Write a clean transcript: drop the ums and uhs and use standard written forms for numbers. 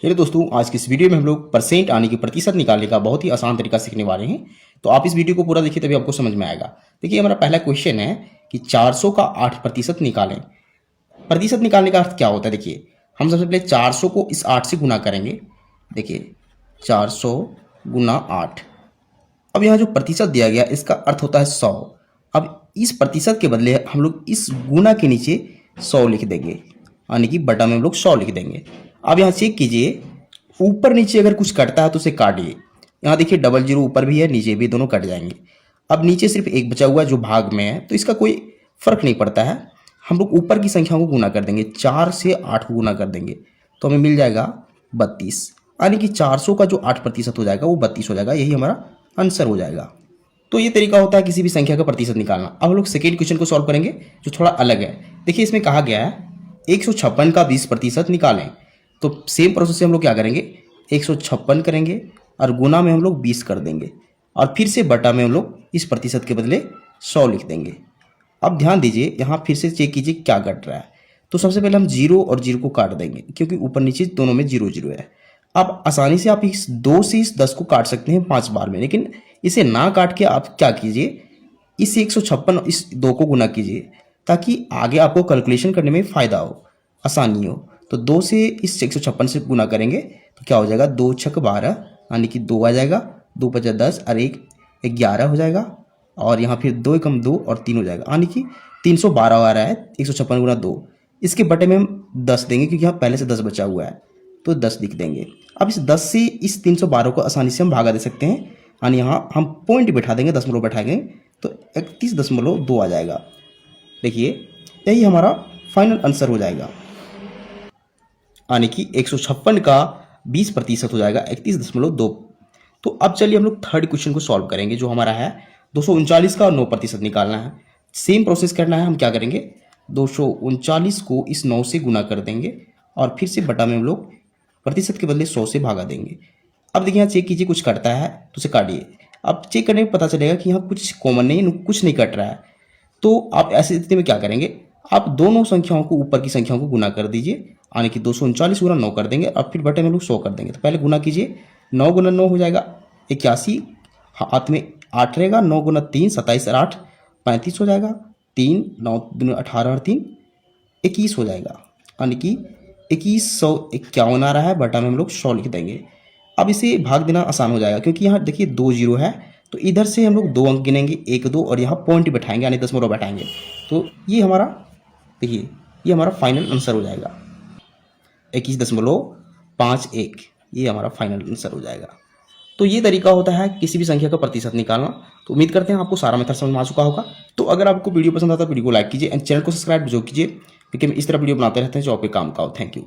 Hello दोस्तों, आज की इस वीडियो में हम लोग परसेंट आने की प्रतिशत निकालने का बहुत ही आसान तरीका सीखने वाले हैं। तो आप इस वीडियो को पूरा देखिए, तभी आपको समझ में आएगा। देखिए, हमारा पहला क्वेश्चन है कि 400 का 8% निकालें। प्रतिशत निकालने का अर्थ क्या होता है? देखिए, हम सबसे पहले 400 को इस 8 से गुना करेंगे। देखिए, 400 गुना 8। अब यहाँ जो प्रतिशत दिया गया इसका अर्थ होता है 100। अब इस प्रतिशत के बदले हम लोग इस गुना के नीचे 100 लिख देंगे, यानी कि बटा में हम लोग 100 लिख देंगे। अब यहाँ चेक कीजिए, ऊपर नीचे अगर कुछ कटता है तो उसे काटिए। यहाँ देखिए डबल जीरो ऊपर भी है, नीचे भी, दोनों कट जाएंगे। अब नीचे सिर्फ एक बचा हुआ है जो भाग में है, तो इसका कोई फर्क नहीं पड़ता है। हम लोग ऊपर की संख्या को गुना कर देंगे, 4 से 8 को गुना कर देंगे तो हमें मिल जाएगा 32, यानी कि 400 का जो 8% हो जाएगा वो 32 हो जाएगा। यही हमारा आंसर हो जाएगा। तो ये तरीका होता है किसी भी संख्या का प्रतिशत निकालना। अब हम लोग सेकेंड क्वेश्चन को सॉल्व करेंगे जो थोड़ा अलग है। देखिए, इसमें कहा गया है 156 का 20% निकालें। तो सेम प्रोसेस से हम लोग क्या करेंगे, 156 करेंगे और गुना में हम लोग 20 कर देंगे और फिर से बटा में हम लोग इस प्रतिशत के बदले 100 लिख देंगे। अब ध्यान दीजिए, यहाँ फिर से चेक कीजिए क्या कट रहा है। तो सबसे पहले हम 0 और 0 को काट देंगे, क्योंकि ऊपर नीचे दोनों में 0 0 है। अब आसानी से आप इस 2 से इस 10 को काट सकते हैं 5 बार में, लेकिन इसे ना काट के आप क्या कीजिए, इस 156 इस 2 को गुना कीजिए, ताकि आगे आपको कैलकुलेशन करने में फ़ायदा हो, आसानी हो। तो 2 से इस 156 से गुना करेंगे तो क्या हो जाएगा, 2 छक 12, यानी कि 2 आ जाएगा, 2 पचा 10 और 1 11 हो जाएगा। और यहाँ फिर 2 एकम 2 और 3 हो जाएगा, यानी कि 312 आ रहा है। 156 गुना 2, इसके बटे में हम 10 देंगे, क्योंकि यहाँ पहले से 10 बचा हुआ है तो 10 लिख देंगे। अब इस 10 से इस 312 को आसानी से हम भागा दे सकते हैं, यानी यहाँ हम पॉइंट बैठा देंगे, दशमलव बैठाएंगे तो 31.2 आ जाएगा। देखिए, यही हमारा फाइनल आंसर हो जाएगा, यानी कि 156 का 20% हो जाएगा 31.2। तो अब चलिए हम लोग थर्ड क्वेश्चन को सॉल्व करेंगे, जो हमारा है 239 का 9% निकालना है। सेम प्रोसेस करना है। हम क्या करेंगे, 239 को इस 9 से गुना कर देंगे और फिर से बटा में हम लोग प्रतिशत के बदले 100 से भागा देंगे। अब देखिए, यहाँ चेक कीजिए, कुछ कटता है तो उसे काटिए। अब चेक करने में पता चलेगा कि यहाँ कुछ कॉमन नहीं, कुछ नहीं कट रहा है। तो आप ऐसी स्थिति में क्या करेंगे, आप दोनों संख्याओं को, ऊपर की संख्याओं को गुना कर दीजिए, यानी कि 239 गुना 9 कर देंगे और फिर बटे में लोग 100 कर देंगे। तो पहले गुना कीजिए, 9 गुना 9 हो जाएगा 81, हाथ में 8 रहेगा, 9 गुना 3 27 और 8 35 हो जाएगा, 3 9 दूनी 18 और 3 21 हो जाएगा, यानी कि 2151 आ रहा है। बटा में हम लोग 100 लिख देंगे। अब इसे भाग देना आसान हो जाएगा, क्योंकि यहाँ देखिए 2 जीरो है, तो इधर से हम लोग 2 अंक गिनेंगे, 1 2, और यहाँ पॉइंट बैठाएंगे, यानी दशमलव बैठाएंगे। तो ये हमारा, देखिए, ये हमारा फाइनल आंसर हो जाएगा 21.51। ये हमारा फाइनल आंसर हो जाएगा। तो ये तरीका होता है किसी भी संख्या का प्रतिशत निकालना। तो उम्मीद करते हैं आपको सारा मेथड समझ में आ चुका होगा। तो अगर आपको वीडियो पसंद आता है, वीडियो को लाइक कीजिए एंड चैनल को सब्सक्राइब जो कीजिए, क्योंकि हम इस तरह वीडियो बनाते रहते हैं जो आपके काम का हो। Thank you.